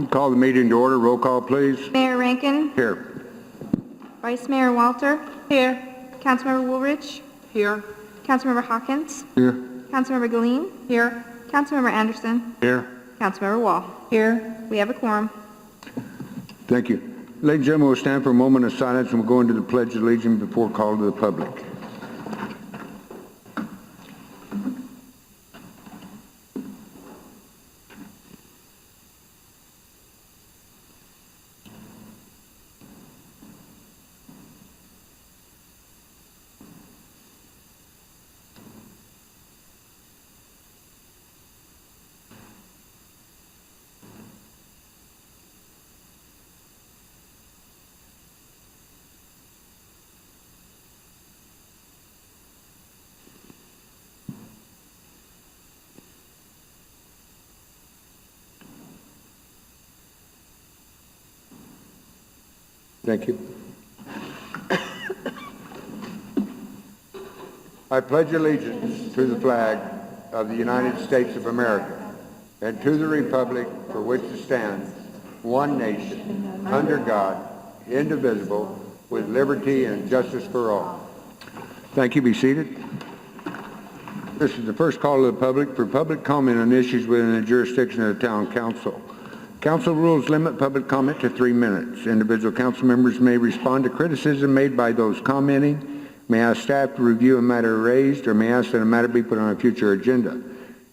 Call the meeting to order. Roll call, please. Mayor Rankin. Here. Vice Mayor Walter. Here. Councilmember Woolridge. Here. Councilmember Hawkins. Here. Councilmember Galeen. Here. Councilmember Anderson. Here. Councilmember Wall. Here. We have a quorum. Thank you. Ladies and gentlemen, we'll stand for a moment of silence and we'll go into the Pledge of Allegiance before call to the public. Thank you. I pledge allegiance to the flag of the United States of America and to the republic for which it stands, one nation, under God, indivisible, with liberty and justice for all. Thank you. Be seated. This is the first call to the public for public comment on issues within the jurisdiction of the Town Council. Council rules limit public comment to 3 minutes. Individual council members may respond to criticism made by those commenting, may ask staff to review a matter raised, or may ask that a matter be put on a future agenda.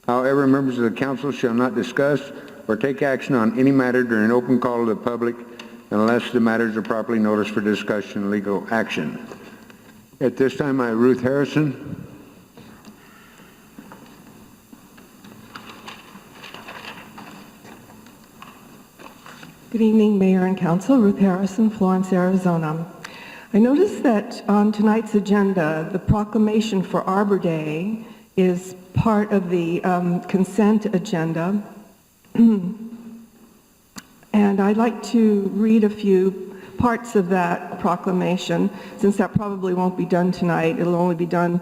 However, members of the council shall not discuss or take action on any matter during an open call to the public unless the matters are properly noticed for discussion and legal action. At this time, I have Ruth Harrison. Good evening, Mayor and Council. Ruth Harrison, Florence, Arizona. I noticed that on tonight's agenda, the proclamation for Arbor Day is part of the consent agenda. And I'd like to read a few parts of that proclamation, since that probably won't be done tonight. It'll only be done,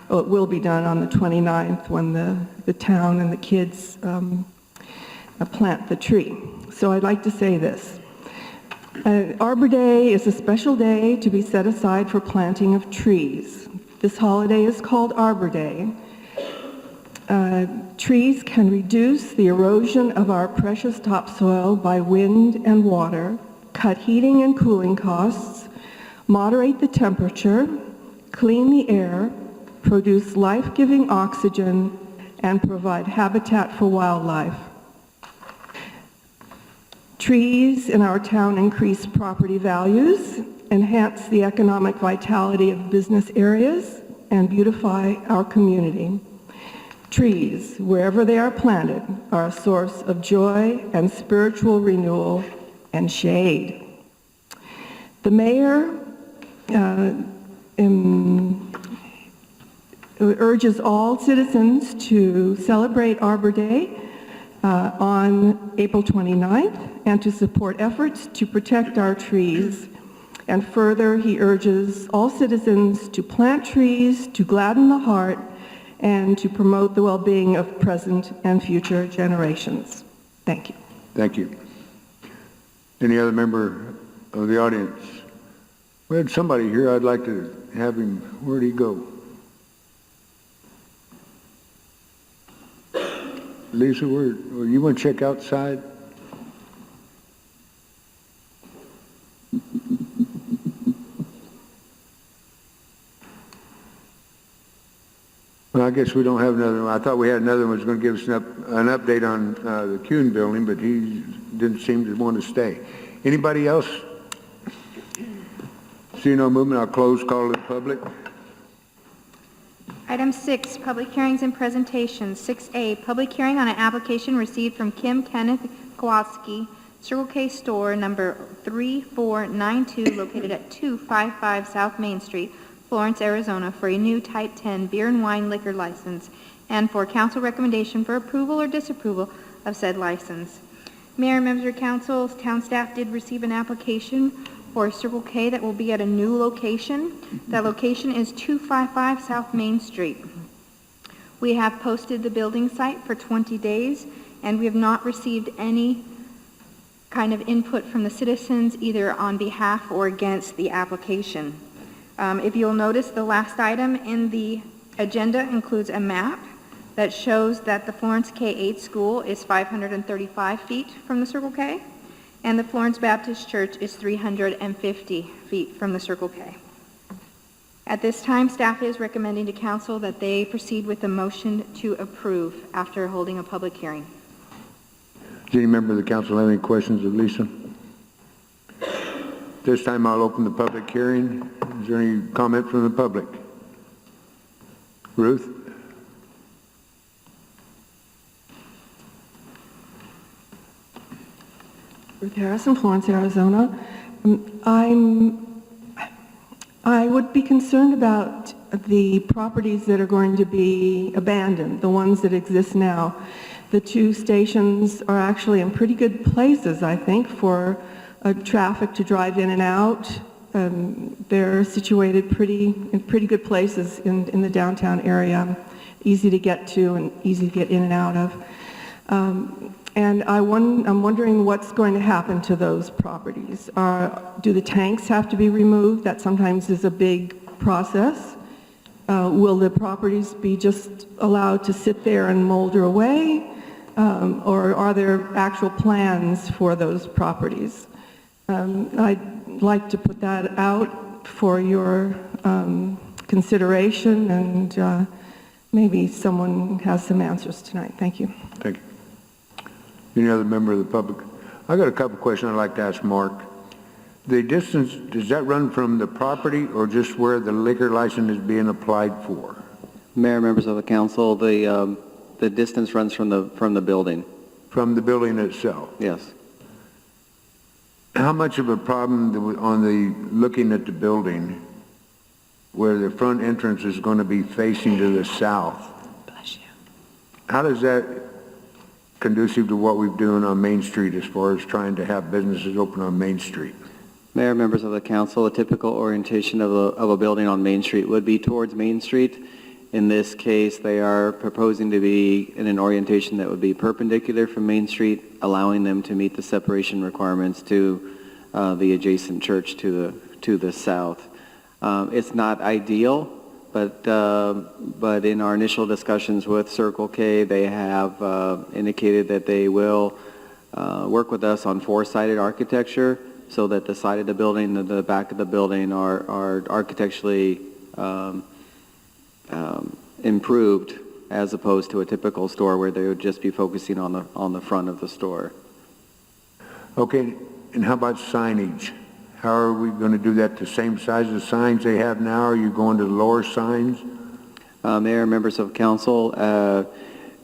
well, it will be done on the 29th when the town and the kids plant the tree. So I'd like to say this. Arbor Day is a special day to be set aside for planting of trees. This holiday is called Arbor Day. Trees can reduce the erosion of our precious topsoil by wind and water, cut heating and cooling costs, moderate the temperature, clean the air, produce life-giving oxygen, and provide habitat for wildlife. Trees in our town increase property values, enhance the economic vitality of business areas, and beautify our community. Trees, wherever they are planted, are a source of joy and spiritual renewal and shade. The mayor urges all citizens to celebrate Arbor Day on April 29th and to support efforts to protect our trees. And further, he urges all citizens to plant trees to gladden the heart and to promote the well-being of present and future generations. Thank you. Thank you. Any other member of the audience? We had somebody here. I'd like to have him. Where'd he go? Lisa, you want to check outside? Well, I guess we don't have another one. I thought we had another one who was going to give us an update on the Kuhn building, but he didn't seem to want to stay. Anybody else? See no movement, I'll close call to the public. Item 6, public hearings and presentations. 6A, public hearing on an application received from Kim Kenneth Kowalski, Circle K store number 3492, located at 255 South Main Street, Florence, Arizona, for a new Type 10 beer and wine liquor license, and for council recommendation for approval or disapproval of said license. Mayor and members of council, town staff did receive an application for Circle K that will be at a new location. That location is 255 South Main Street. We have posted the building site for 20 days, and we have not received any kind of input from the citizens, either on behalf or against the application. If you'll notice, the last item in the agenda includes a map that shows that the Florence K-8 school is 535 feet from the Circle K, and the Florence Baptist Church is 350 feet from the Circle K. At this time, staff is recommending to council that they proceed with a motion to approve after holding a public hearing. Does any member of the council have any questions of Lisa? This time I'll open the public hearing. Is there any comment from the public? Ruth? Ruth Harrison, Florence, Arizona. I would be concerned about the properties that are going to be abandoned, the ones that exist now. The two stations are actually in pretty good places, I think, for traffic to drive in and out. They're situated in pretty good places in the downtown area, easy to get to and easy to get in and out of. And I'm wondering what's going to happen to those properties. Do the tanks have to be removed? That sometimes is a big process. Will the properties be just allowed to sit there and molder away? Or are there actual plans for those properties? I'd like to put that out for your consideration, and maybe someone has some answers tonight. Thank you. Thank you. Any other member of the public? I got a couple questions I'd like to ask Mark. The distance, does that run from the property or just where the liquor license is being applied for? Mayor, members of the council, the distance runs from the building. From the building itself? Yes. How much of a problem on the looking at the building where the front entrance is going to be facing to the south? Bless you. How does that conducive to what we're doing on Main Street as far as trying to have businesses open on Main Street? Mayor, members of the council, a typical orientation of a building on Main Street would be towards Main Street. In this case, they are proposing to be in an orientation that would be perpendicular from Main Street, allowing them to meet the separation requirements to the adjacent church to the south. It's not ideal, but in our initial discussions with Circle K, they have indicated that they will work with us on four-sided architecture so that the side of the building and the back of the building are architecturally improved, as opposed to a typical store where they would just be focusing on the front of the store. Okay, and how about signage? How are we going to do that? The same size of signs they have now? Are you going to lower signs? Mayor, members of council,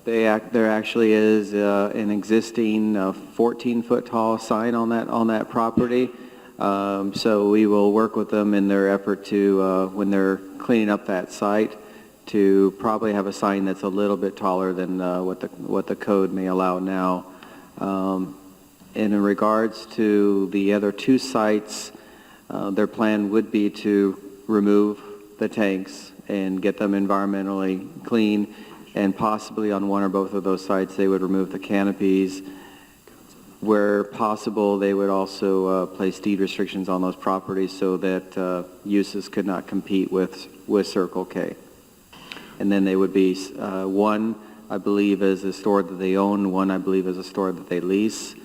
there actually is an existing 14-foot tall sign on that property. So we will work with them in their effort to, when they're cleaning up that site, to probably have a sign that's a little bit taller than what the code may allow now. And in regards to the other two sites, their plan would be to remove the tanks and get them environmentally clean, and possibly on one or both of those sites they would remove the canopies. Where possible, they would also place deed restrictions on those properties so that uses could not compete with Circle K. And then they would be one, I believe, is a store that they own, one, I believe, is a store that they lease,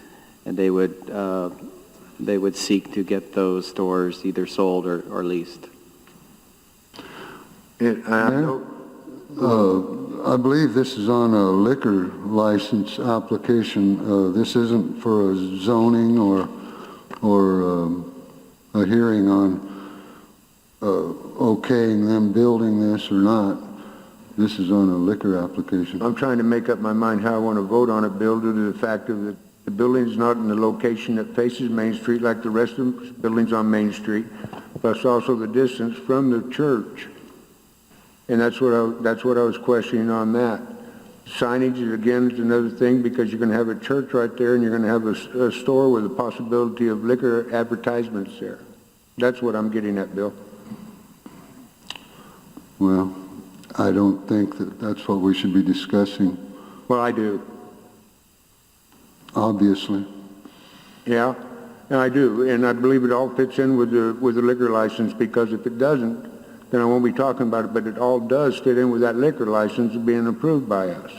and they would seek to get those stores either sold or leased. I believe this is on a liquor license application. This isn't for a zoning or a hearing on okaying them building this or not. This is on a liquor application. I'm trying to make up my mind how I want to vote on it, Bill, due to the fact of the building's not in the location that faces Main Street like the rest of the buildings on Main Street, plus also the distance from the church. And that's what I was questioning on that. Signage is, again, is another thing, because you're going to have a church right there and you're going to have a store with a possibility of liquor advertisements there. That's what I'm getting at, Bill. Well, I don't think that's what we should be discussing. Well, I do. Obviously. Yeah, and I do, and I believe it all fits in with the liquor license, because if it doesn't, then I won't be talking about it, but it all does fit in with that liquor license being approved by us.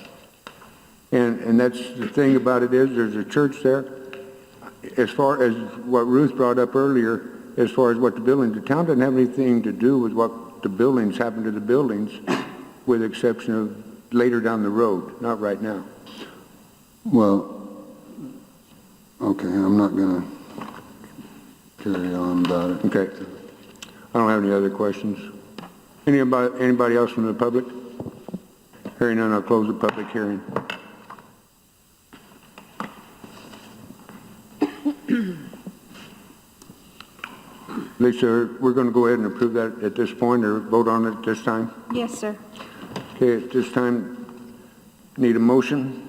And that's the thing about it, is there's a church there. As far as what Ruth brought up earlier, as far as what the buildings, the town doesn't have anything to do with what the buildings happen to the buildings, with the exception of later down the road, not right now. Well, okay, I'm not going to carry on about it. Okay. I don't have any other questions. Anybody else from the public? Hearing none, I'll close the public hearing. Lisa, we're going to go ahead and approve that at this point, or vote on it at this time? Yes, sir. Okay, at this time, need a motion?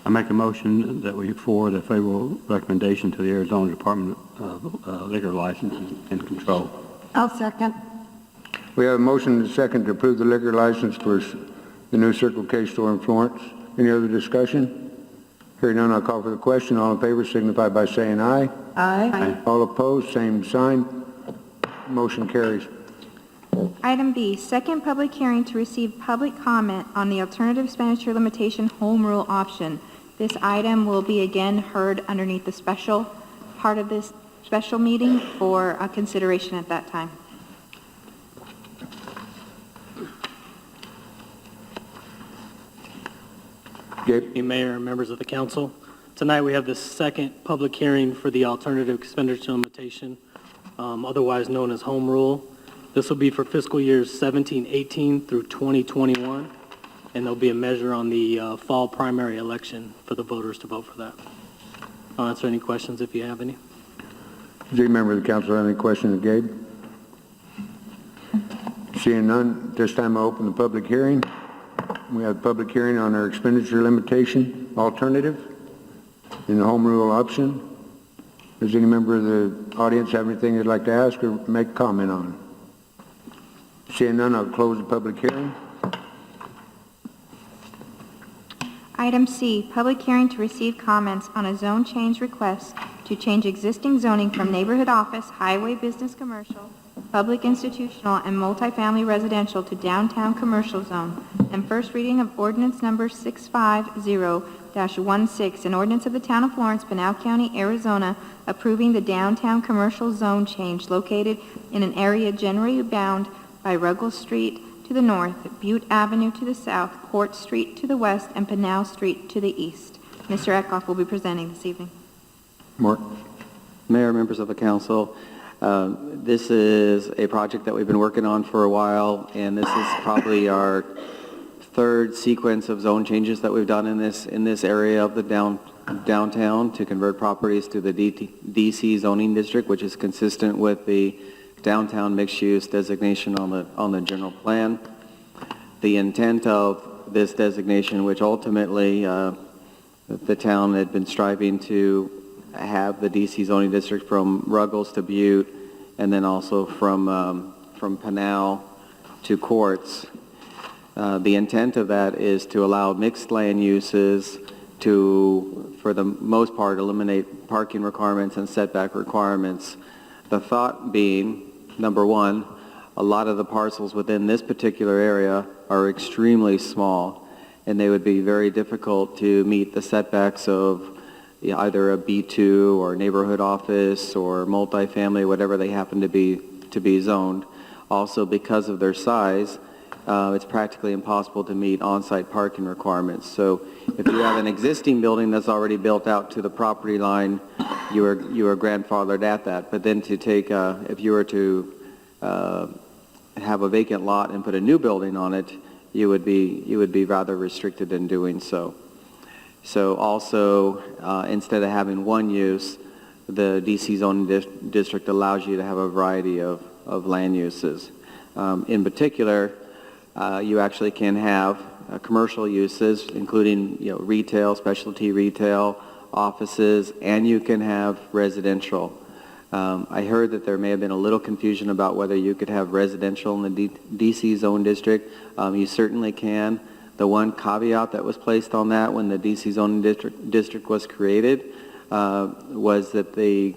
I make a motion that we forward a favorable recommendation to the Arizona Department of Liquor License and Control. I'll second. We have a motion and a second to approve the liquor license for the new Circle K store in Florence. Any other discussion? Hearing none, I'll call for the question. All in favor signify by saying aye. Aye. All opposed, same sign. Motion carries. Item B, second public hearing to receive public comment on the alternative expenditure limitation home rule option. This item will be again heard underneath the special part of this special meeting for consideration at that time. Gabe? Mayor and members of the council. Tonight we have the second public hearing for the alternative expenditure limitation, otherwise known as home rule. This will be for fiscal years 17-18 through 2021, and there'll be a measure on the fall primary election for the voters to vote for that. I'll answer any questions if you have any. Does any member of the council have any questions of Gabe? Seeing none, this time I open the public hearing. We have a public hearing on our expenditure limitation alternative in the home rule option. Does any member of the audience have anything they'd like to ask or make comment on? Seeing none, I'll close the public hearing. Item C, public hearing to receive comments on a zone change request to change existing zoning from neighborhood office, highway business commercial, public institutional, and multifamily residential to downtown commercial zone, and first reading of ordinance number 650-16, an ordinance of the town of Florence, Pinal County, Arizona, approving the downtown commercial zone change located in an area generally bound by Ruggles Street to the north, Butte Avenue to the south, Court Street to the west, and Pinal Street to the east. Mr. Eckhoff will be presenting this evening. Mark? Mayor, members of the council, this is a project that we've been working on for a while, and this is probably our third sequence of zone changes that we've done in this area of the downtown to convert properties to the DC zoning district, which is consistent with the downtown mixed-use designation on the general plan. The intent of this designation, which ultimately the town had been striving to have the DC zoning district from Ruggles to Butte, and then also from Pinal to Courts. The intent of that is to allow mixed land uses to, for the most part, eliminate parking requirements and setback requirements. The thought being, number one, a lot of the parcels within this particular area are extremely small, and they would be very difficult to meet the setbacks of either a B2 or neighborhood office or multifamily, whatever they happen to be zoned. Also, because of their size, it's practically impossible to meet on-site parking requirements. So if you have an existing building that's already built out to the property line, you are grandfathered at that. But then to take, if you were to have a vacant lot and put a new building on it, you would be rather restricted in doing so. So also, instead of having one use, the DC zoning district allows you to have a variety of land uses. In particular, you actually can have commercial uses, including retail, specialty retail, offices, and you can have residential. I heard that there may have been a little confusion about whether you could have residential in the DC zone district. You certainly can. The one caveat that was placed on that when the DC zoning district was created was that the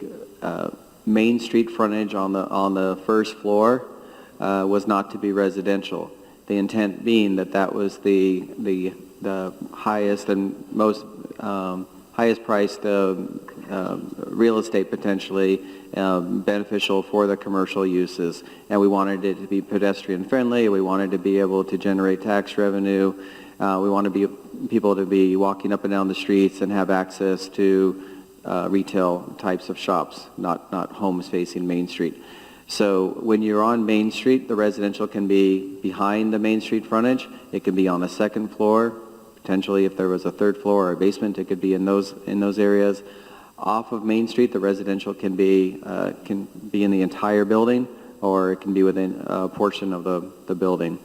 Main Street frontage on the first floor was not to be residential. The intent being that that was the highest and most highest priced real estate potentially beneficial for the commercial uses. And we wanted it to be pedestrian friendly. We wanted to be able to generate tax revenue. We wanted people to be walking up and down the streets and have access to retail types of shops, not homes facing Main Street. So when you're on Main Street, the residential can be behind the Main Street frontage. It can be on the second floor. Potentially, if there was a third floor or a basement, it could be in those areas. Off of Main Street, the residential can be in the entire building, or it can be within a portion of the building.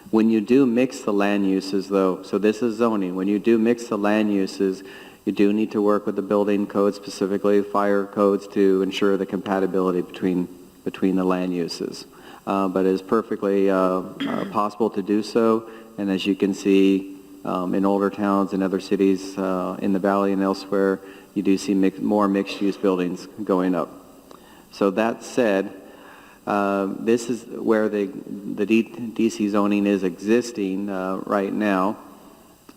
When you do mix the land uses, though, so this is zoning. When you do mix the land uses, you do need to work with the building code, specifically fire codes, to ensure the compatibility between the land uses. But it is perfectly possible to do so, and as you can see, in older towns and other cities in the valley and elsewhere, you do see more mixed-use buildings going up. So that said, this is where the DC zoning is existing right now,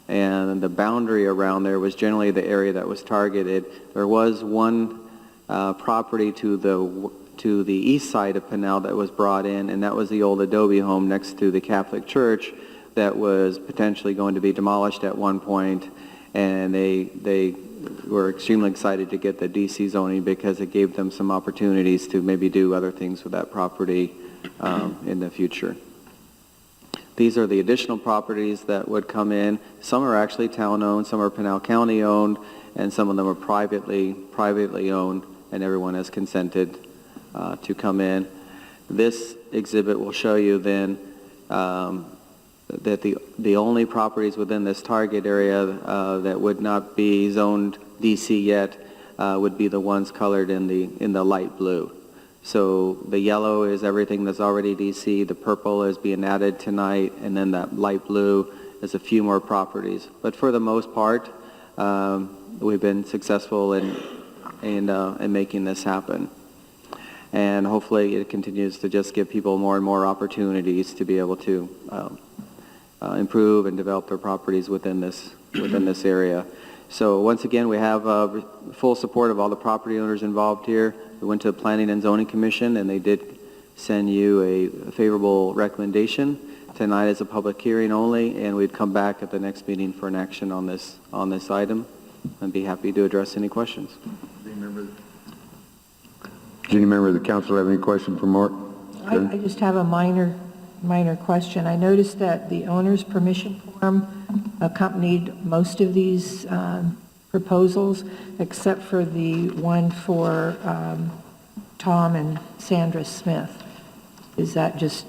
and the boundary around there was generally the area that was targeted. There was one property to the east side of Pinal that was brought in, and that was the old adobe home next to the Catholic Church that was potentially going to be demolished at one point, and they were extremely excited to get the DC zoning because it gave them some opportunities to maybe do other things with that property in the future. These are the additional properties that would come in. Some are actually town-owned, some are Pinal County-owned, and some of them are privately owned, and everyone has consented to come in. This exhibit will show you then that the only properties within this target area that would not be zoned DC yet would be the ones colored in the light blue. So the yellow is everything that's already DC, the purple is being added tonight, and then that light blue is a few more properties. But for the most part, we've been successful in making this happen. And hopefully it continues to just give people more and more opportunities to be able to improve and develop their properties within this area. So once again, we have full support of all the property owners involved here. We went to the Planning and Zoning Commission, and they did send you a favorable recommendation. Tonight is a public hearing only, and we'd come back at the next meeting for an action on this item, and be happy to address any questions. Does any member of the council have any question for Mark? I just have a minor question. I noticed that the owner's permission form accompanied most of these proposals, except for the one for Tom and Sandra Smith. Is that just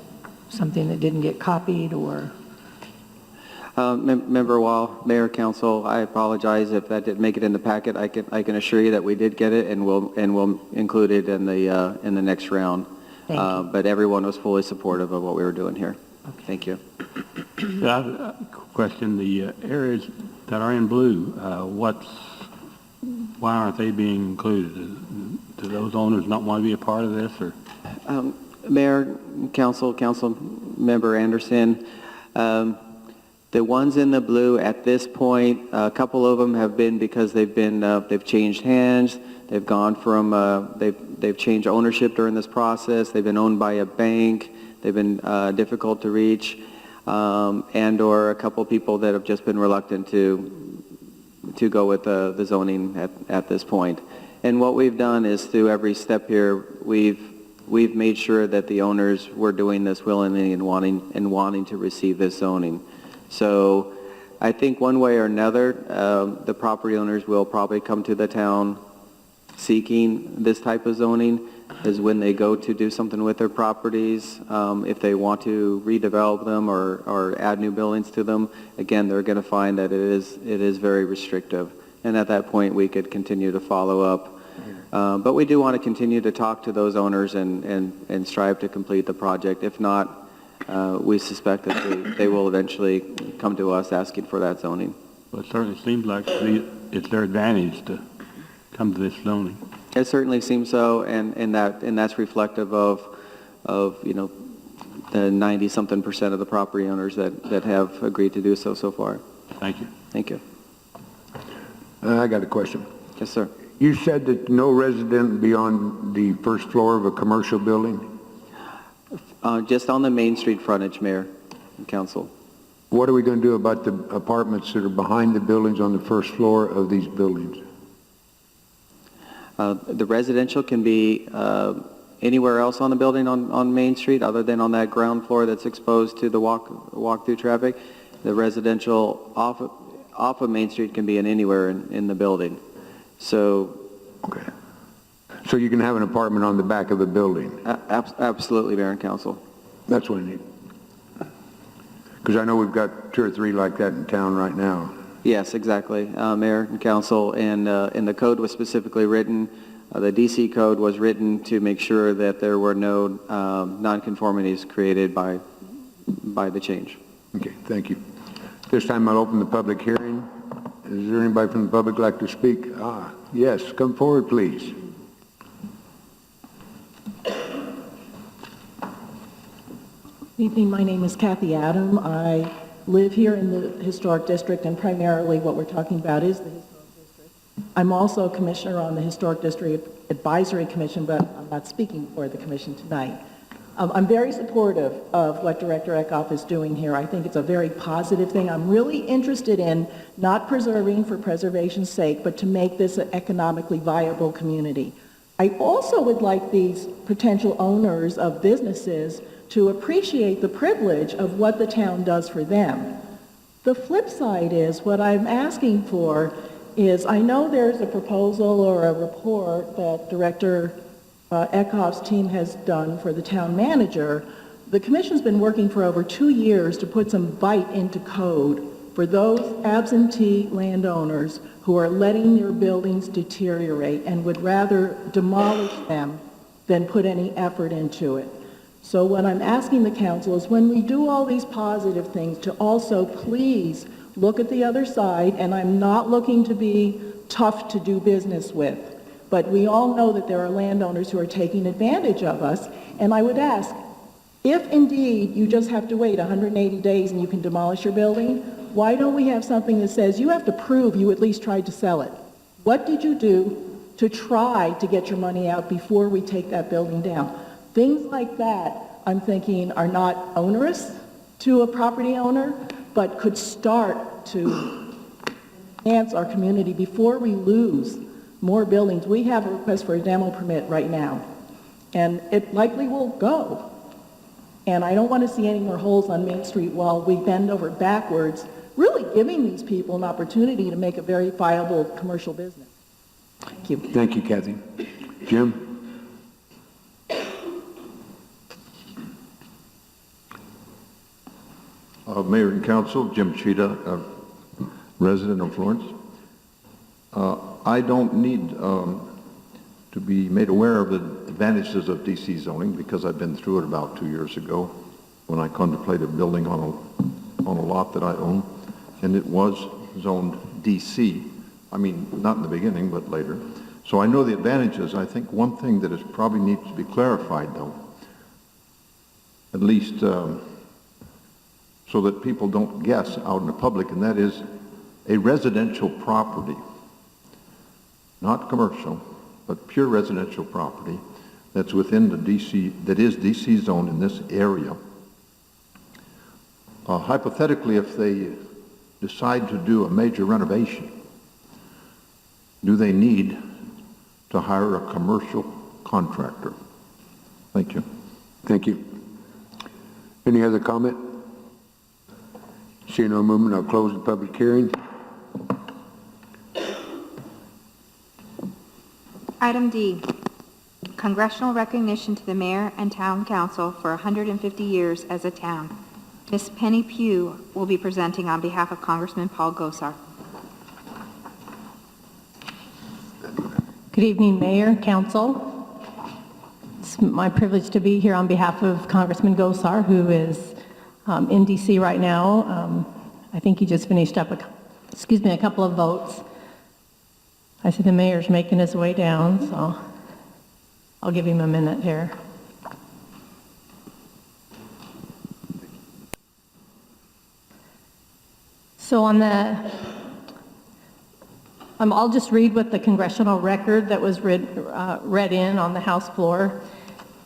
something that didn't get copied, or? Member Wall, Mayor, Council, I apologize if that didn't make it in the packet. I can assure you that we did get it, and we'll include it in the next round. Thank you. But everyone was fully supportive of what we were doing here. Okay. Thank you. Yeah, I have a question. The areas that are in blue, why aren't they being included? Do those owners not want to be a part of this, or? Mayor, Council Member Anderson, the ones in the blue at this point, a couple of them have been because they've changed hands. They've gone from they've changed ownership during this process. They've been owned by a bank. They've been difficult to reach, and or a couple people that have just been reluctant to go with the zoning at this point. And what we've done is through every step here, we've made sure that the owners were doing this willingly and wanting to receive this zoning. So I think one way or another, the property owners will probably come to the town seeking this type of zoning, is when they go to do something with their properties. If they want to redevelop them or add new buildings to them, again, they're going to find that it is very restrictive. And at that point, we could continue to follow up. But we do want to continue to talk to those owners and strive to complete the project. If not, we suspect that they will eventually come to us asking for that zoning. Well, it certainly seems like it's their advantage to come to this zoning. It certainly seems so, and that's reflective of the 90-something% of the property owners that have agreed to do so far. Thank you. Thank you. I got a question. Yes, sir. You said that no resident be on the first floor of a commercial building? Just on the Main Street frontage, Mayor and Council. What are we going to do about the apartments that are behind the buildings on the first floor of these buildings? The residential can be anywhere else on the building on Main Street other than on that ground floor that's exposed to the walk-through traffic. The residential off of Main Street can be anywhere in the building. So, Okay. So you can have an apartment on the back of a building? Absolutely, Mayor and Council. That's what I need. Because I know we've got 2 or 3 like that in town right now. Yes, exactly, Mayor and Council, and the code was specifically written, the DC code was written to make sure that there were no nonconformities created by the change. Okay, thank you. This time I'll open the public hearing. Is there anybody from the public like to speak? Yes, come forward, please. Good evening, my name is Kathy Adam. I live here in the Historic District, and primarily what we're talking about is the Historic District. I'm also a commissioner on the Historic District Advisory Commission, but I'm not speaking for the commission tonight. I'm very supportive of what Director Eckhoff is doing here. I think it's a very positive thing. I'm really interested in not preserving for preservation's sake, but to make this an economically viable community. I also would like these potential owners of businesses to appreciate the privilege of what the town does for them. The flip side is, what I'm asking for is, I know there's a proposal or a report that Director Eckhoff's team has done for the town manager. The commission's been working for over 2 years to put some bite into code for those absentee landowners who are letting their buildings deteriorate and would rather demolish them than put any effort into it. So what I'm asking the council is, when we do all these positive things, to also please look at the other side, and I'm not looking to be tough to do business with, but we all know that there are landowners who are taking advantage of us, and I would ask, if indeed you just have to wait 180 days and you can demolish your building, why don't we have something that says you have to prove you at least tried to sell it? What did you do to try to get your money out before we take that building down? Things like that, I'm thinking, are not onerous to a property owner, but could start to enhance our community before we lose more buildings. We have a request for a demo permit right now, and it likely will go. And I don't want to see any more holes on Main Street while we bend over backwards, really giving these people an opportunity to make a very viable commercial business. Thank you. Thank you, Kathy. Jim? Mayor and Council, Jim Cheetah, resident of Florence. I don't need to be made aware of the advantages of DC zoning because I've been through it about 2 years ago when I contemplated building on a lot that I own, and it was zoned DC. I mean, not in the beginning, but later. So I know the advantages. I think one thing that is probably needs to be clarified, though, at least so that people don't guess out in the public, and that is a residential property, not commercial, but pure residential property that's within the DC, that is DC zone in this area. Hypothetically, if they decide to do a major renovation, do they need to hire a commercial contractor? Thank you. Thank you. Any other comment? See no movement, I'll close the public hearing. Item D, congressional recognition to the mayor and town council for 150 years as a town. Ms. Penny Pugh will be presenting on behalf of Congressman Paul Gosar. Good evening, Mayor, Council. It's my privilege to be here on behalf of Congressman Gosar, who is in D.C. right now. I think he just finished up, a couple of votes. I see the mayor's making his way down, so I'll give him a minute here. So I'll just read what the congressional record that was read in on the House floor.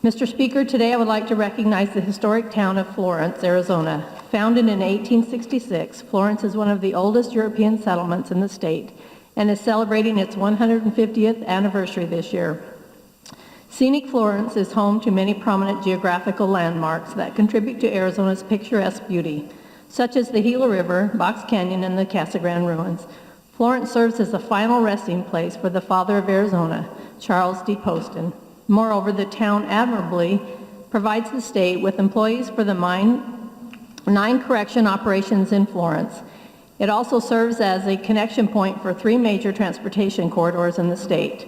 Mr. Speaker, today I would like to recognize the historic town of Florence, Arizona. Founded in 1866, Florence is one of the oldest European settlements in the state and is celebrating its 150th anniversary this year. Scenic Florence is home to many prominent geographical landmarks that contribute to Arizona's picturesque beauty, such as the Gila River, Box Canyon, and the Casa Grande ruins. Florence serves as the final resting place for the father of Arizona, Charles D. Poston. Moreover, the town admirably provides the state with employees for the 9 correction operations in Florence. It also serves as a connection point for 3 major transportation corridors in the state.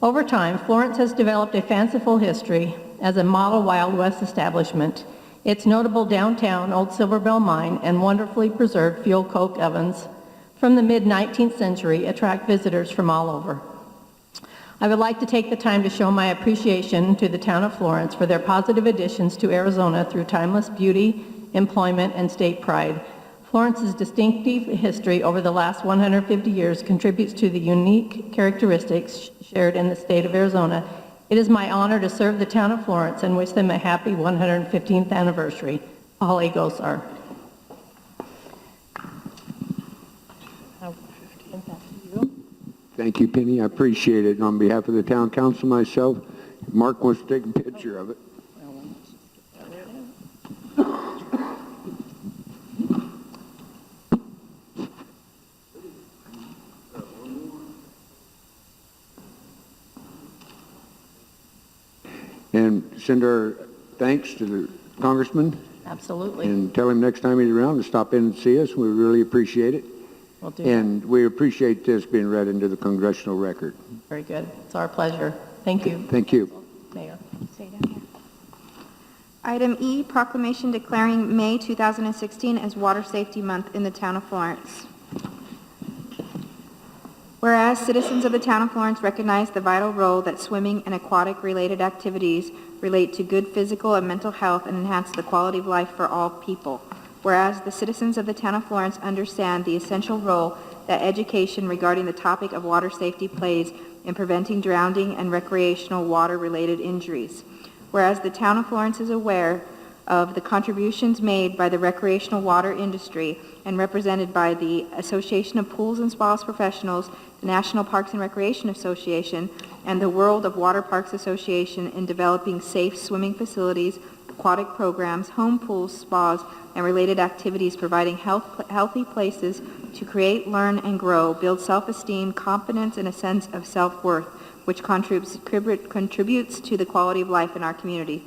Over time, Florence has developed a fanciful history as a model Wild West establishment. Its notable downtown Old Silver Bell Mine and wonderfully preserved fuel coke ovens from the mid-19th century attract visitors from all over. I would like to take the time to show my appreciation to the town of Florence for their positive additions to Arizona through timeless beauty, employment, and state pride. Florence's distinctive history over the last 150 years contributes to the unique characteristics shared in the state of Arizona. It is my honor to serve the town of Florence and wish them a happy 115th anniversary. Paul A. Gosar. Thank you, Penny. I appreciate it. And on behalf of the town council, myself, Mark wants to take a picture of it. And send our thanks to the congressman. Absolutely. And tell him next time he's around to stop in and see us. We really appreciate it. Will do. And we appreciate this being read into the congressional record. Very good. It's our pleasure. Thank you. Thank you. Mayor. Stay down here. Item E, proclamation declaring May 2016 as Water Safety Month in the town of Florence. Whereas citizens of the town of Florence recognize the vital role that swimming and aquatic-related activities relate to good physical and mental health and enhance the quality of life for all people. Whereas the citizens of the town of Florence understand the essential role that education regarding the topic of water safety plays in preventing drowning and recreational water-related injuries. Whereas the town of Florence is aware of the contributions made by the recreational water industry and represented by the Association of Pools and Spas Professionals, the National Parks and Recreation Association, and the World of Water Parks Association in developing safe swimming facilities, aquatic programs, home pools, spas, and related activities providing healthy places to create, learn, and grow, build self-esteem, confidence, and a sense of self-worth, which contributes to the quality of life in our community.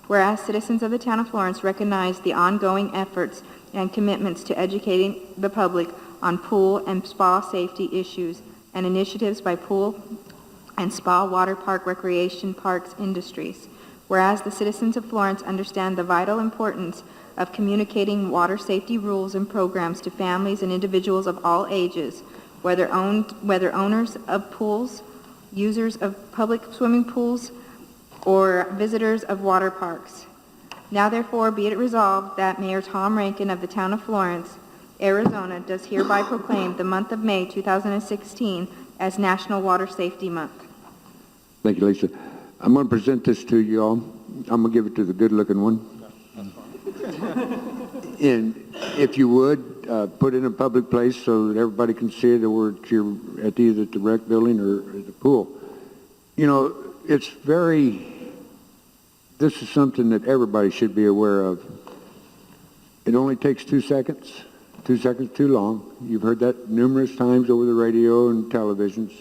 Whereas citizens of the town of Florence recognize the ongoing efforts and commitments to educating the public on pool and spa safety issues and initiatives by pool and spa water park recreation parks industries. Whereas the citizens of Florence understand the vital importance of communicating water safety rules and programs to families and individuals of all ages, whether owners of pools, users of public swimming pools, or visitors of water parks. Now therefore be it resolved that Mayor Tom Rankin of the town of Florence, Arizona, does hereby proclaim the month of May 2016 as National Water Safety Month. Thank you, Lisa. I'm going to present this to you all. I'm going to give it to the good-looking one. And if you would, put it in a public place so that everybody can see it, or you're at either the rec building or the pool. You know, this is something that everybody should be aware of. It only takes 2 seconds. 2 seconds too long. You've heard that numerous times over the radio and televisions.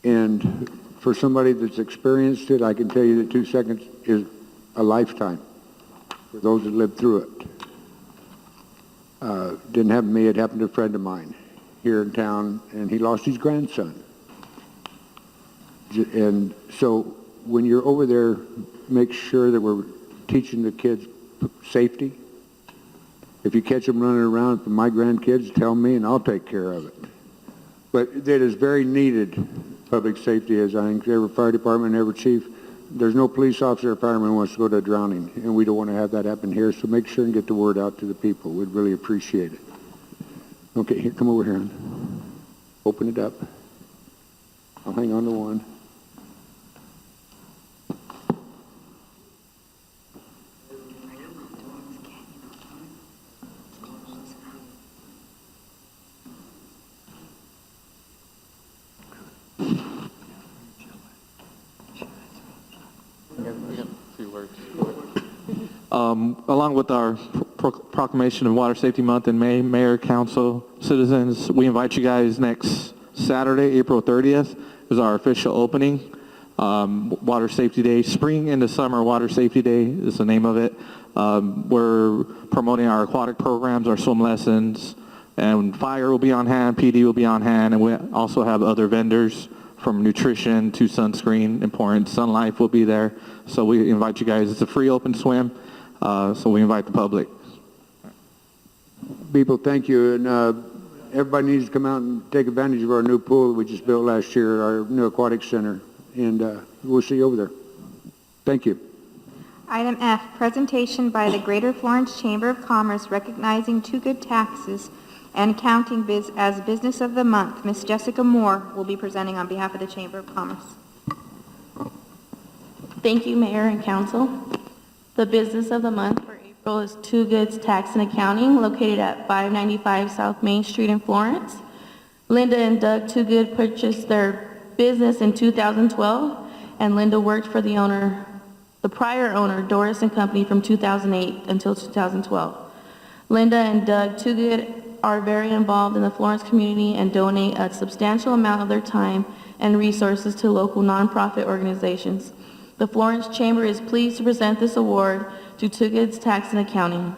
And for somebody that's experienced it, I can tell you that 2 seconds is a lifetime for those that lived through it. Didn't happen to me, it happened to a friend of mine here in town, and he lost his grandson. And so when you're over there, make sure that we're teaching the kids safety, If you catch them running around with my grandkids, tell me and I'll take care of it. But that is very needed, public safety, as I think every fire department, every chief. There's no police officer or fireman who wants to go to a drowning, and we don't want to have that happen here, so make sure and get the word out to the people. We'd really appreciate it. Okay, here, come over here and open it up. I'll hang on to one. Along with our proclamation of Water Safety Month in May, Mayor, Council, citizens, we invite you guys next Saturday, April 30th, is our official opening. Water Safety Day, Spring into Summer Water Safety Day is the name of it. We're promoting our aquatic programs, our swim lessons, and fire will be on hand, PD will be on hand, and we also have other vendors from nutrition to sunscreen, important. Sun Life will be there. So we invite you guys. It's a free open swim, so we invite the public. People, thank you. And everybody needs to come out and take advantage of our new pool that we just built last year, our new aquatic center. And we'll see you over there. Thank you. Item F, presentation by the Greater Florence Chamber of Commerce recognizing Too Good Taxes and Accounting as Business of the Month. Ms. Jessica Moore will be presenting on behalf of the Chamber of Commerce. Thank you, Mayor and Council. The Business of the Month for April is Too Good's Tax and Accounting, located at 595 South Main Street in Florence. Linda and Doug Too Good purchased their business in 2012, and Linda worked for the prior owner, Doris and Company, from 2008 until 2012. Linda and Doug Too Good are very involved in the Florence community and donate a substantial amount of their time and resources to local nonprofit organizations. The Florence Chamber is pleased to present this award to Too Good's Tax and Accounting.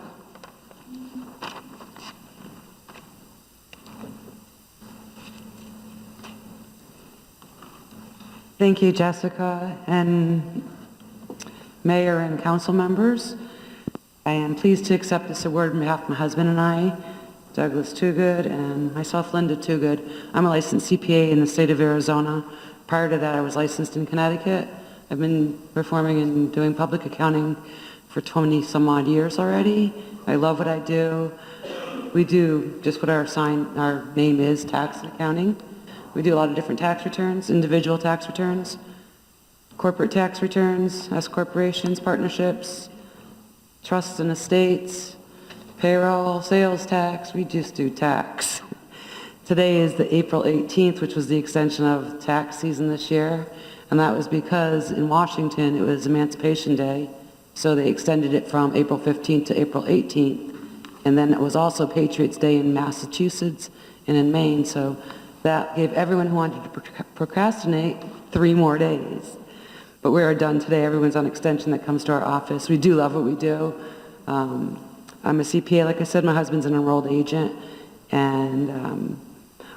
Thank you, Jessica, and Mayor and council members. I am pleased to accept this award on behalf of my husband and I, Douglas Too Good, and myself, Linda Too Good. I'm a licensed CPA in the state of Arizona. Prior to that, I was licensed in Connecticut. I've been performing and doing public accounting for 20 some odd years already. I love what I do. We do just what our name is, tax and accounting. We do a lot of different tax returns, individual tax returns, corporate tax returns, S corporations, partnerships, trusts and estates, payroll, sales tax. We just do tax. Today is the April 18th, which was the extension of tax season this year. And that was because in Washington, it was Emancipation Day. So they extended it from April 15th to April 18th. And then it was also Patriots Day in Massachusetts and in Maine. So that gave everyone who wanted to procrastinate 3 more days. But we are done today. Everyone's on extension that comes to our office. We do love what we do. I'm a CPA, like I said. My husband's an enrolled agent. And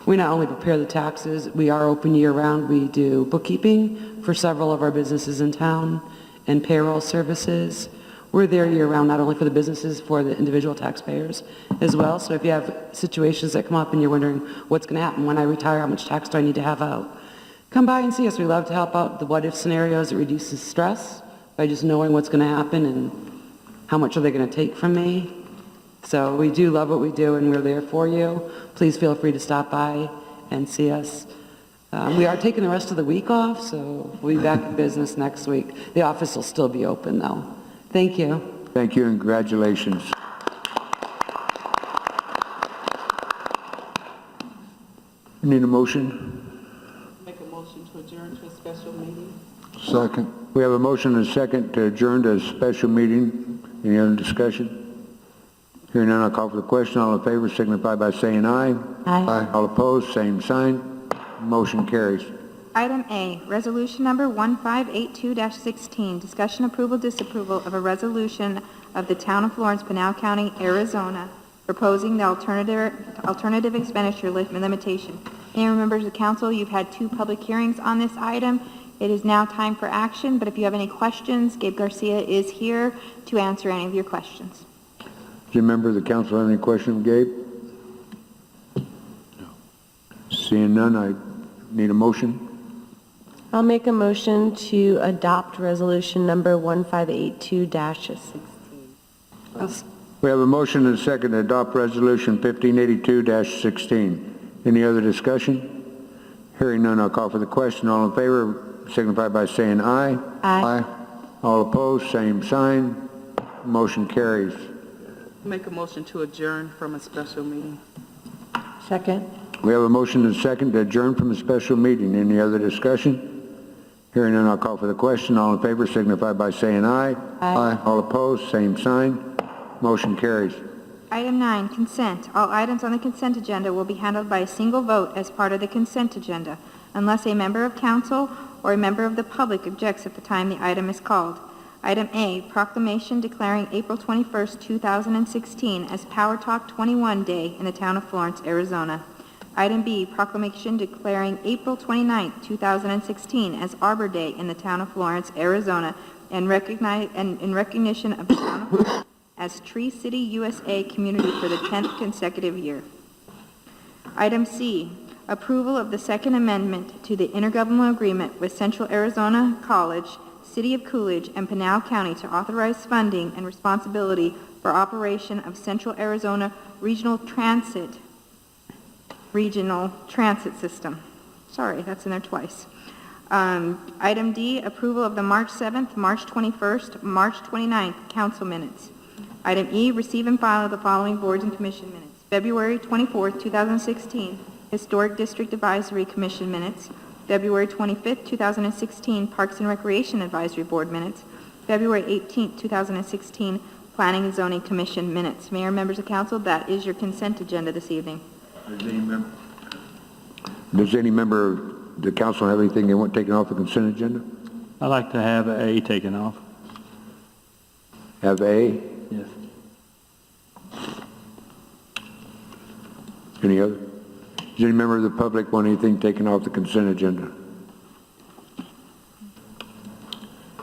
we not only prepare the taxes, we are open year-round. We do bookkeeping for several of our businesses in town and payroll services. We're there year-round, not only for the businesses, for the individual taxpayers as well. So if you have situations that come up and you're wondering what's going to happen when I retire, how much tax do I need to have out, come by and see us. We love to help out the what-if scenarios. It reduces stress by just knowing what's going to happen and how much are they going to take from me. So we do love what we do, and we're there for you. Please feel free to stop by and see us. We are taking the rest of the week off, so we'll be back in business next week. The office will still be open, though. Thank you. Thank you and congratulations. Need a motion? Make a motion to adjourn to a special meeting. Second. We have a motion and a second to adjourn to a special meeting. Any other discussion? Hearing none, I'll call for the question. All in favor signify by saying aye. Aye. All opposed, same sign. Motion carries. Item A, resolution number 1582-16, discussion approval, disapproval of a resolution of the Town of Florence, Pinal County, Arizona, proposing the alternative expenditure limitation. Any members of the council, you've had 2 public hearings on this item. It is now time for action, but if you have any questions, Gabe Garcia is here to answer any of your questions. Does any member of the council have any question of Gabe? No. Seeing none, I need a motion. I'll make a motion to adopt resolution number 1582-16. We have a motion and a second to adopt resolution 1582-16. Any other discussion? Hearing none, I'll call for the question. All in favor signify by saying aye. Aye. All opposed, same sign. Motion carries. Make a motion to adjourn from a special meeting. Second. We have a motion and a second to adjourn from a special meeting. Any other discussion? Hearing none, I'll call for the question. All in favor signify by saying aye. Aye. All opposed, same sign. Motion carries. Item 9, consent. All items on the consent agenda will be handled by a single vote as part of the consent agenda, unless a member of council or a member of the public objects at the time the item is called. Item A, proclamation declaring April 21st, 2016 as Power Talk 21 Day in the town of Florence, Arizona. Item B, proclamation declaring April 29th, 2016 as Arbor Day in the town of Florence, Arizona, and in recognition of the town of Florence as Tree City, USA community for the 10th consecutive year. Item C, approval of the Second Amendment to the intergovernmental agreement with Central Arizona College, City of Coolidge, and Pinal County to authorize funding and responsibility for operation of Central Arizona Regional Transit System. Sorry, that's in there twice. Item D, approval of the March 7th, March 21st, March 29th council minutes. Item E, receive and file the following boards and commission minutes. February 24th, 2016, Historic District Advisory Commission minutes. February 25th, 2016, Parks and Recreation Advisory Board minutes. February 18th, 2016, Planning and Zoning Commission minutes. Mayor, members of council, that is your consent agenda this evening. Does any member of the council have anything they want taken off the consent agenda? I'd like to have A taken off. Have A? Yes. Any other? Does any member of the public want anything taken off the consent agenda?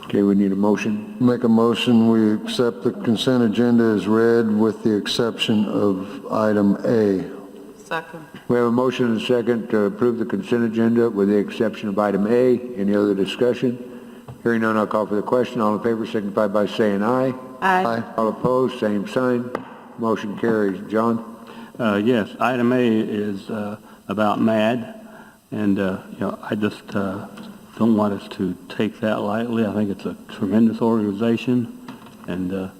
Okay, we need a motion. Make a motion, we accept the consent agenda as read with the exception of item A. Second. We have a motion and a second to approve the consent agenda with the exception of item A. Any other discussion? Hearing none, I'll call for the question. All in favor signify by saying aye. Aye. All opposed, same sign. Motion carries. John? Yes, item A is about MAD, and I just don't want us to take that lightly. I think it's a tremendous organization, and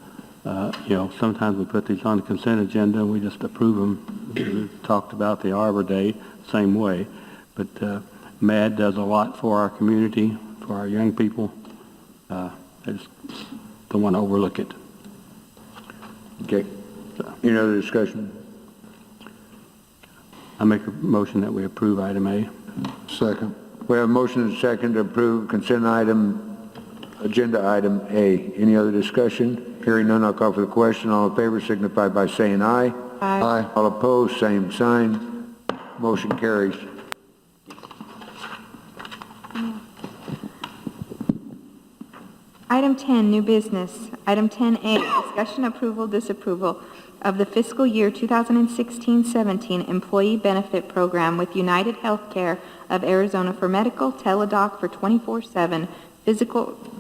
sometimes we put these on the consent agenda and we just approve them. We talked about the Arbor Day, same way, but MAD does a lot for our community, for our young people. I just don't want to overlook it. Okay. Any other discussion? I make a motion that we approve item A. Second. We have a motion and a second to approve consent agenda item A. Any other discussion? Hearing none, I'll call for the question. All in favor signify by saying aye. Aye. All opposed, same sign. Motion carries. Item 10, new business. Item 10A, discussion, approval, disapproval of the fiscal year 2016-17 employee benefit program with United Healthcare of Arizona for medical, teledoc for 24/7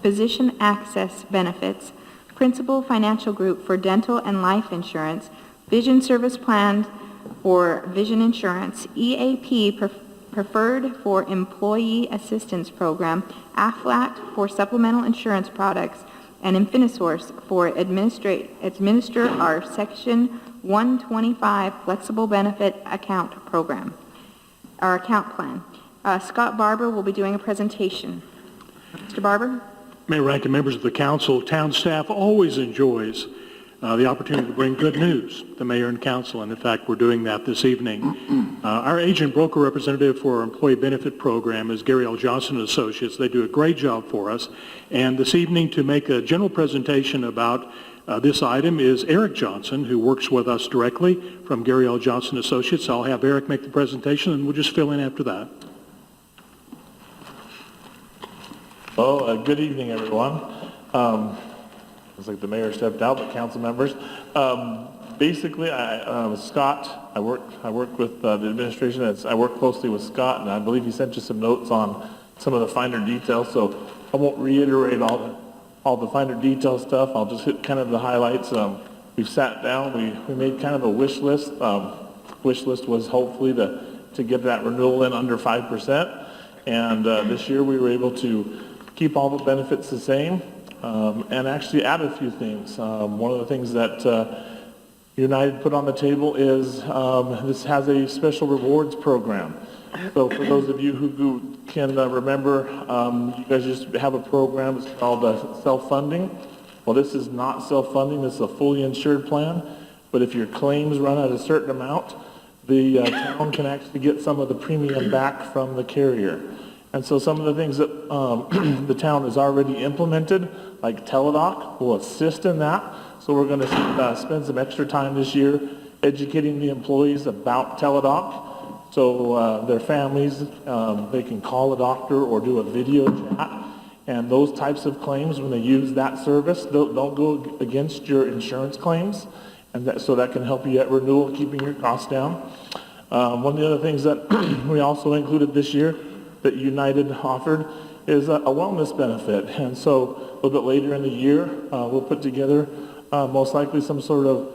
physician access benefits, Principal Financial Group for dental and life insurance, Vision Service Plan for vision insurance, EAP Preferred for Employee Assistance Program, AFLAT for supplemental insurance products, and Infinisource for administer our Section 125 Flexible Benefit Account Program, our account plan. Scott Barber will be doing a presentation. Mr. Barber? Mayor, ranking members of the council, town staff always enjoys the opportunity to bring good news to mayor and council, and in fact, we're doing that this evening. Our agent broker representative for our employee benefit program is Gary L. Johnson & Associates. They do a great job for us, and this evening to make a general presentation about this item is Eric Johnson, who works with us directly from Gary L. Johnson & Associates. I'll have Eric make the presentation, and we'll just fill in after that. Well, good evening, everyone. Looks like the mayor stepped out, but council members. Basically, I was Scott. I work with the administration. I work closely with Scott, and I believe he sent you some notes on some of the finer details. So I won't reiterate all the finer detail stuff. I'll just hit kind of the highlights. We've sat down. We made kind of a wish list. Wish list was hopefully to get that renewal in under 5%. And this year we were able to keep all the benefits the same and actually add a few things. One of the things that United put on the table is this has a special rewards program. So for those of you who can remember, you guys used to have a program. It's called self-funding. Well, this is not self-funding. This is a fully insured plan. But if your claims run at a certain amount, the town can actually get some of the premium back from the carrier. And so some of the things that the town has already implemented, like Teladoc, will assist in that. So we're going to spend some extra time this year educating the employees about Teladoc. So their families, they can call a doctor or do a video chat. And those types of claims, when they use that service, don't go against your insurance claims. And so that can help you at renewal, keeping your costs down. One of the other things that we also included this year that United offered is a wellness benefit. And so a little bit later in the year, we'll put together most likely some sort of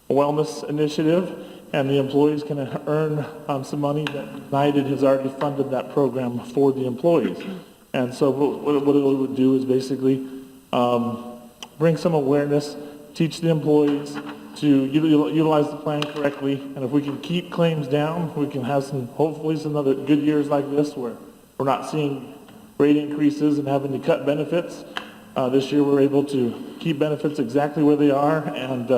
wellness initiative, and the employees can earn some money that United has already funded that program for the employees. And so what it would do is basically bring some awareness, teach the employees to utilize the plan correctly, and if we can keep claims down, we can have hopefully some other good years like this where we're not seeing rate increases and having to cut benefits. This year we're able to keep benefits exactly where they are and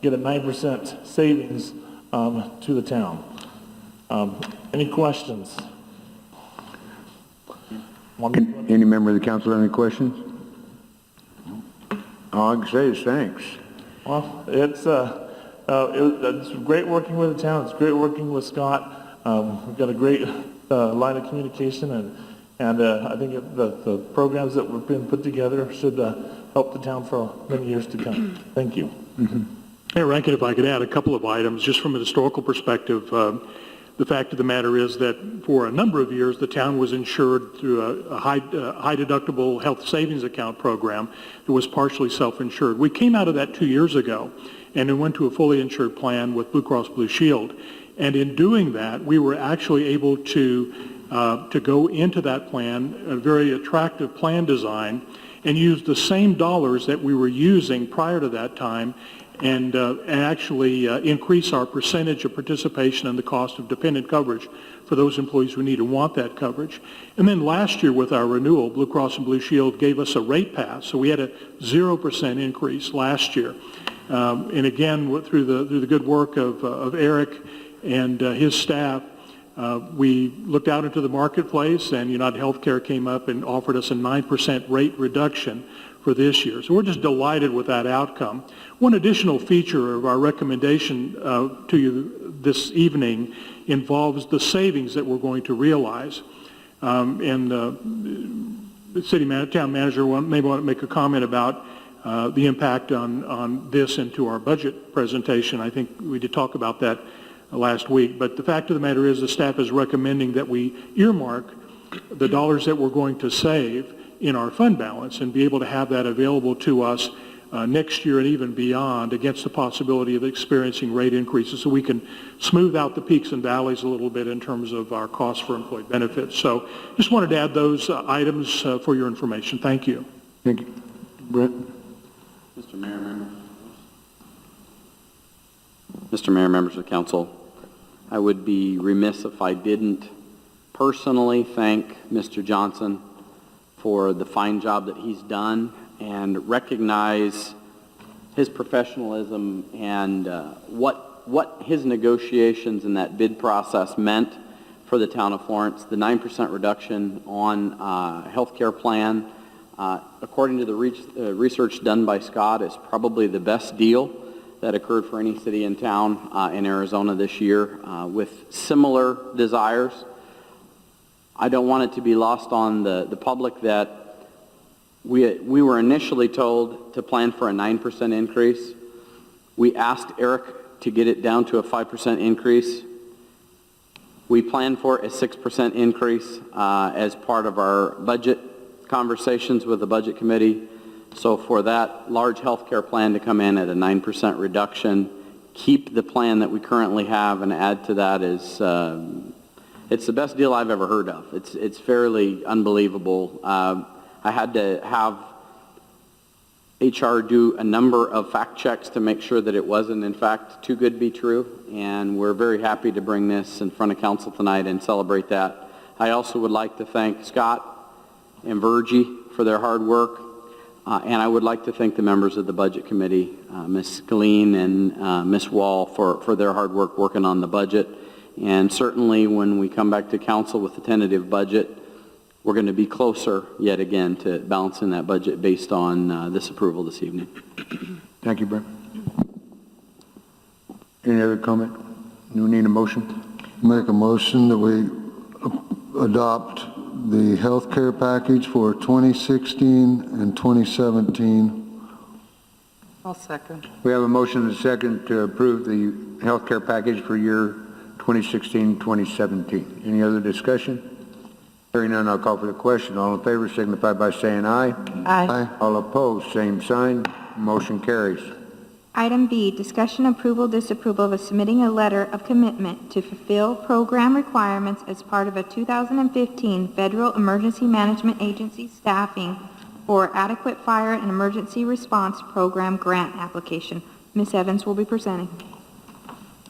get a 9% savings to the town. Any questions? Any member of the council have any questions? All I can say is thanks. Well, it's great working with the town. It's great working with Scott. We've got a great line of communication, and I think the programs that have been put together should help the town for many years to come. Thank you. Mm-hmm. Hey, Rankin, if I could add a couple of items, just from a historical perspective. The fact of the matter is that for a number of years, the town was insured through a high deductible health savings account program that was partially self-insured. We came out of that 2 years ago and then went to a fully insured plan with Blue Cross Blue Shield. And in doing that, we were actually able to go into that plan, a very attractive plan design, and use the same dollars that we were using prior to that time and actually increase our percentage of participation in the cost of dependent coverage for those employees who need and want that coverage. And then last year with our renewal, Blue Cross and Blue Shield gave us a rate pass, so we had a 0% increase last year. And again, through the good work of Eric and his staff, we looked out into the marketplace, and United Healthcare came up and offered us a 9% rate reduction for this year. So we're just delighted with that outcome. One additional feature of our recommendation to you this evening involves the savings that we're going to realize. And the town manager may want to make a comment about the impact on this into our budget presentation. I think we did talk about that last week. But the fact of the matter is the staff is recommending that we earmark the dollars that we're going to save in our fund balance and be able to have that available to us next year and even beyond against the possibility of experiencing rate increases, so we can smooth out the peaks and valleys a little bit in terms of our costs for employee benefits. So just wanted to add those items for your information. Thank you. Thank you. Brent? Mr. Mayor, members of council, I would be remiss if I didn't personally thank Mr. Johnson for the fine job that he's done and recognize his professionalism and what his negotiations in that bid process meant for the town of Florence. The 9% reduction on healthcare plan, according to the research done by Scott, is probably the best deal that occurred for any city in town in Arizona this year with similar desires. I don't want it to be lost on the public that we were initially told to plan for a 9% increase. We asked Eric to get it down to a 5% increase. We planned for a 6% increase as part of our budget conversations with the Budget Committee. So for that large healthcare plan to come in at a 9% reduction, keep the plan that we currently have and add to that is, it's the best deal I've ever heard of. It's fairly unbelievable. I had to have HR do a number of fact checks to make sure that it wasn't in fact too good to be true, and we're very happy to bring this in front of council tonight and celebrate that. I also would like to thank Scott and Virgie for their hard work, and I would like to thank the members of the Budget Committee, Ms. Scalene and Ms. Wall for their hard work working on the budget. And certainly when we come back to council with the tentative budget, we're going to be closer yet again to balancing that budget based on this approval this evening. Thank you, Brent. Any other comment? Do we need a motion? Make a motion that we adopt the health care package for 2016 and 2017. I'll second. We have a motion and a second to approve the health care package for year 2016-2017. Any other discussion? Hearing none, I'll call for the question. All in favor signify by saying aye. Aye. All opposed, same sign. Motion carries. Item B, discussion approval, disapproval of submitting a letter of commitment to fulfill program requirements as part of a 2015 Federal Emergency Management Agency staffing for adequate fire and emergency response program grant application. Ms. Evans will be presenting.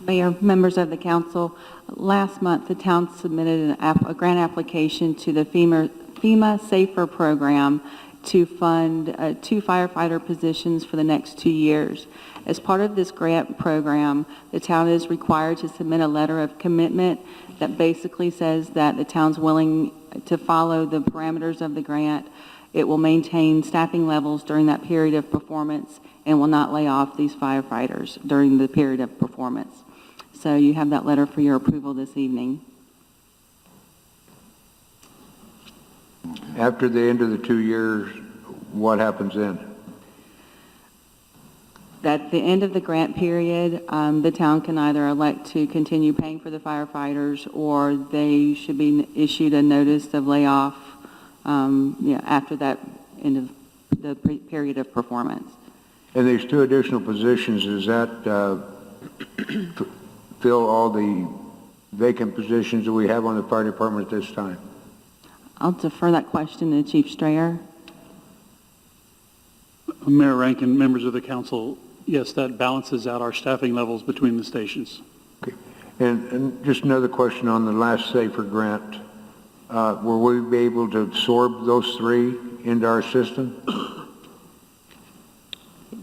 Mayor, members of the council, last month the town submitted a grant application to the FEMA SAFER program to fund 2 firefighter positions for the next 2 years. As part of this grant program, the town is required to submit a letter of commitment that basically says that the town's willing to follow the parameters of the grant. It will maintain staffing levels during that period of performance and will not lay off these firefighters during the period of performance. So you have that letter for your approval this evening. After the end of the 2 years, what happens then? At the end of the grant period, the town can either elect to continue paying for the firefighters, or they should be issued a notice of layoff after that end of the period of performance. And these 2 additional positions, does that fill all the vacant positions that we have on the fire department at this time? I'll defer that question to Chief Strayer. Mayor Rankin, members of the council, yes, that balances out our staffing levels between the stations. Okay. And just another question on the last SAFER grant. Will we be able to absorb those 3 into our system?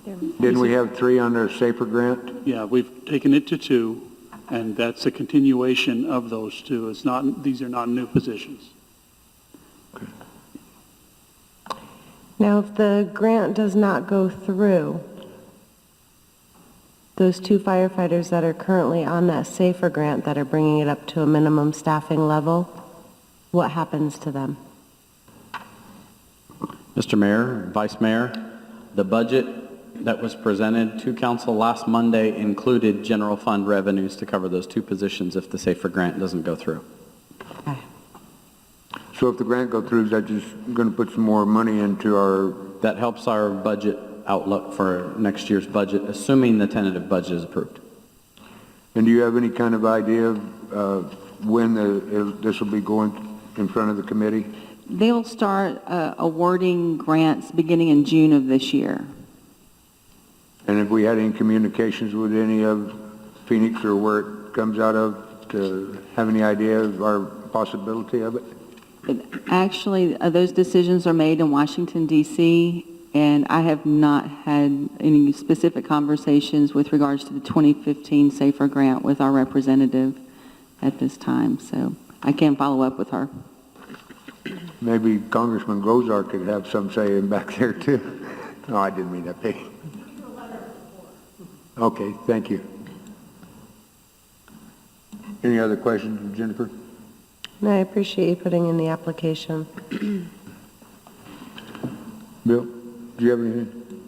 Didn't we have 3 on our SAFER grant? Yeah, we've taken it to 2, and that's a continuation of those 2. It's not; these are not new positions. Now, if the grant does not go through, those 2 firefighters that are currently on that SAFER grant that are bringing it up to a minimum staffing level, what happens to them? Mr. Mayor, Vice Mayor, the budget that was presented to council last Monday included general fund revenues to cover those 2 positions if the SAFER grant doesn't go through. So if the grant goes through, is that just going to put some more money into our... That helps our budget outlook for next year's budget, assuming the tentative budget is approved. And do you have any kind of idea of when this will be going in front of the committee? They'll start awarding grants beginning in June of this year. And have we had any communications with any of Phoenix or where it comes out of to have any idea of our possibility of it? Actually, those decisions are made in Washington, D.C., and I have not had any specific conversations with regards to the 2015 SAFER grant with our representative at this time, so I can follow up with her. Maybe Congressman Gozar could have some say in back there too. No, I didn't mean that, Peggy. Okay, thank you. Any other questions, Jennifer? No, I appreciate you putting in the application. Bill, do you have anything?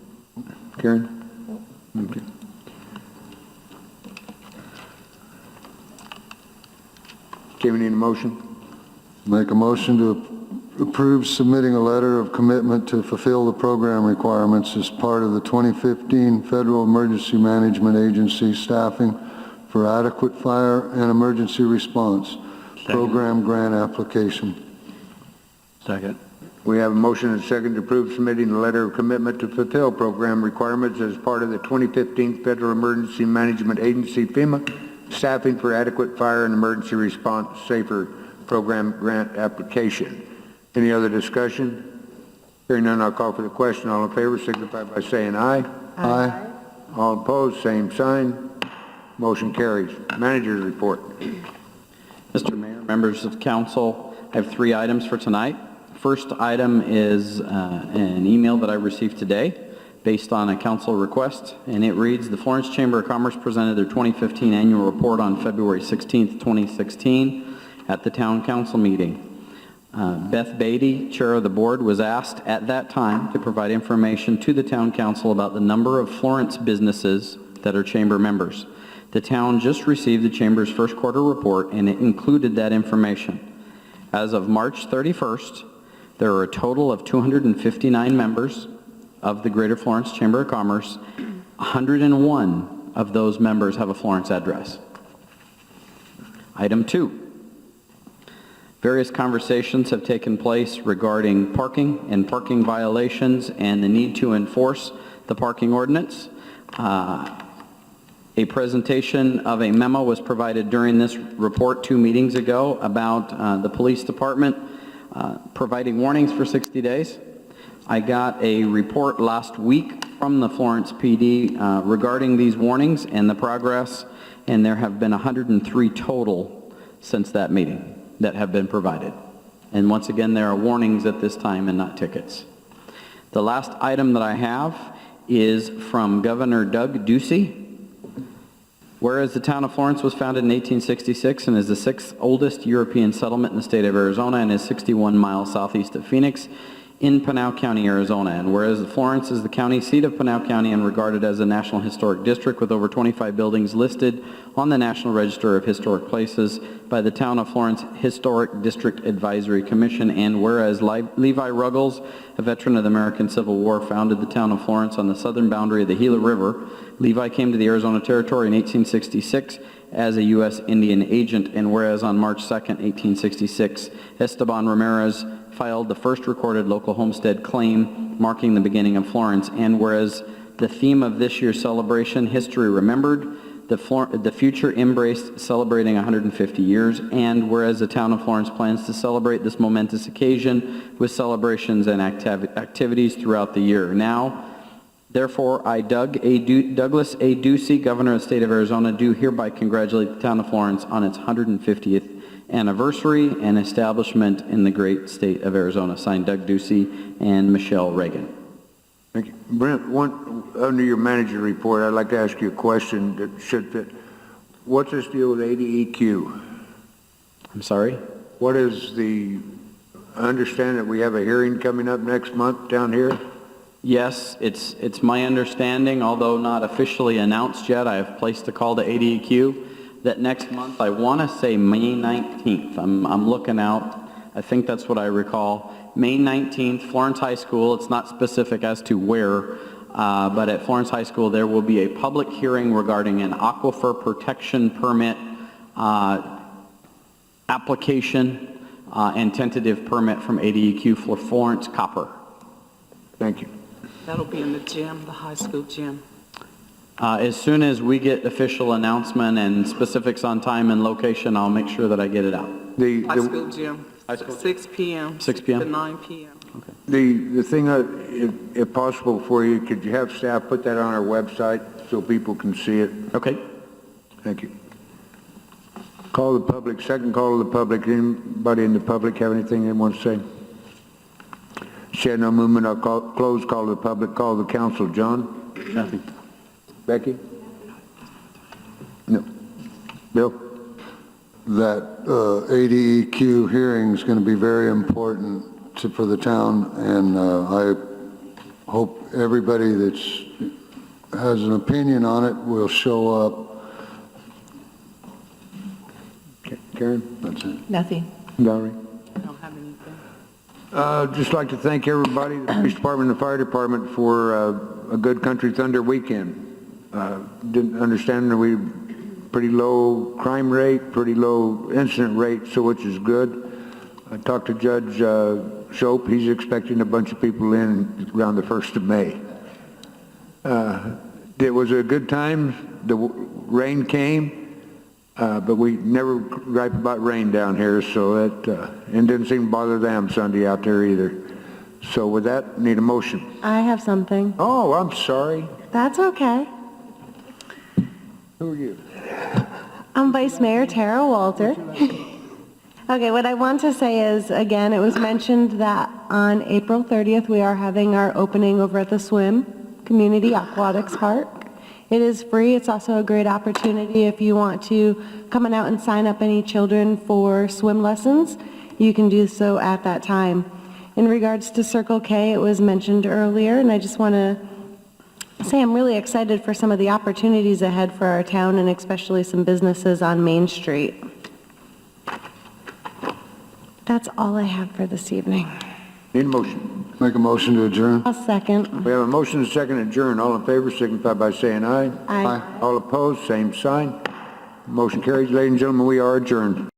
Karen? Okay. Kim, you need a motion? Make a motion to approve submitting a letter of commitment to fulfill the program requirements as part of the 2015 Federal Emergency Management Agency staffing for adequate fire and emergency response program grant application. Second. We have a motion and a second to approve submitting a letter of commitment to fulfill program requirements as part of the 2015 Federal Emergency Management Agency FEMA staffing for adequate fire and emergency response safer program grant application. Any other discussion? Hearing none, I'll call for the question. All in favor signify by saying aye. Aye. All opposed, same sign. Motion carries. Manager's report. Mr. Mayor, members of council, I have 3 items for tonight. First item is an email that I received today based on a council request, and it reads, the Florence Chamber of Commerce presented their 2015 annual report on February 16th, 2016 at the town council meeting. Beth Beatty, chair of the board, was asked at that time to provide information to the town council about the number of Florence businesses that are chamber members. The town just received the chamber's first quarter report, and it included that information. As of March 31st, there are a total of 259 members of the Greater Florence Chamber of Commerce. 101 of those members have a Florence address. Item 2. Various conversations have taken place regarding parking and parking violations and the need to enforce the parking ordinance. A presentation of a memo was provided during this report 2 meetings ago about the police department providing warnings for 60 days. I got a report last week from the Florence PD regarding these warnings and the progress, and there have been 103 total since that meeting that have been provided. And once again, there are warnings at this time and not tickets. The last item that I have is from Governor Doug Ducey. Whereas the town of Florence was founded in 1866 and is the 6th oldest European settlement in the state of Arizona and is 61 miles southeast of Phoenix in Pinal County, Arizona. And whereas Florence is the county seat of Pinal County and regarded as a National Historic District with over 25 buildings listed on the National Register of Historic Places by the Town of Florence Historic District Advisory Commission, and whereas Levi Ruggles, a veteran of the American Civil War, founded the town of Florence on the southern boundary of the Gila River. Levi came to the Arizona Territory in 1866 as a U.S. Indian agent, and whereas on March 2nd, 1866, Esteban Ramirez filed the first recorded local homestead claim marking the beginning of Florence, and whereas the theme of this year's celebration, History Remembered, the future embraced celebrating 150 years, and whereas the town of Florence plans to celebrate this momentous occasion with celebrations and activities throughout the year. Now, therefore, I, Douglas A. Ducey, Governor of the State of Arizona, do hereby congratulate the town of Florence on its 150th anniversary and establishment in the great state of Arizona. Signed, Doug Ducey and Michelle Reagan. Thank you. Brent, under your manager report, I'd like to ask you a question that should fit. What's this deal with ADEQ? I'm sorry? What is I understand that we have a hearing coming up next month down here? Yes, it's my understanding, although not officially announced yet, I have placed a call to ADEQ that next month, I want to say May 19th. I'm looking out. I think that's what I recall. May 19th, Florence High School. It's not specific as to where, but at Florence High School there will be a public hearing regarding an aquifer protection permit application and tentative permit from ADEQ for Florence Copper. Thank you. That'll be in the gym, the high school gym. As soon as we get official announcement and specifics on time and location, I'll make sure that I get it out. High school gym, High school? 6 p.m. 6 p.m.? to 9 p.m. Okay. The thing, if possible for you, could you have staff put that on our website so people can see it? Okay. Thank you. Call the public, second call to the public. Anybody in the public have anything they want to say? Share no movement. I'll close call to the public. Call the council. John? Nothing. Becky? No. Bill? That ADEQ hearing is going to be very important for the town, and I hope everybody that has an opinion on it will show up. Karen? That's it. Nothing. Valerie? I don't have anything. Just like to thank everybody, the police department and the fire department for a good Country Thunder weekend. Didn't understand that we pretty low crime rate, pretty low incident rate, so which is good. I talked to Judge Shope. He's expecting a bunch of people in around the 1st of May. It was a good time. The rain came, but we never gripe about rain down here, so that and didn't seem to bother them Sunday out there either. So with that, need a motion. I have something. Oh, I'm sorry. That's okay. Who are you? I'm Vice Mayor Tara Walter. Okay, what I want to say is, again, it was mentioned that on April 30th, we are having our opening over at the Swim Community Aquatics Park. It is free. It's also a great opportunity if you want to come on out and sign up any children for swim lessons. You can do so at that time. In regards to Circle K, it was mentioned earlier, and I just want to say I'm really excited for some of the opportunities ahead for our town and especially some businesses on Main Street. That's all I have for this evening. Need a motion. Make a motion to adjourn. I'll second. We have a motion and a second to adjourn. All in favor signify by saying aye. Aye. All opposed, same sign. Motion carries. Ladies and gentlemen, we are adjourned.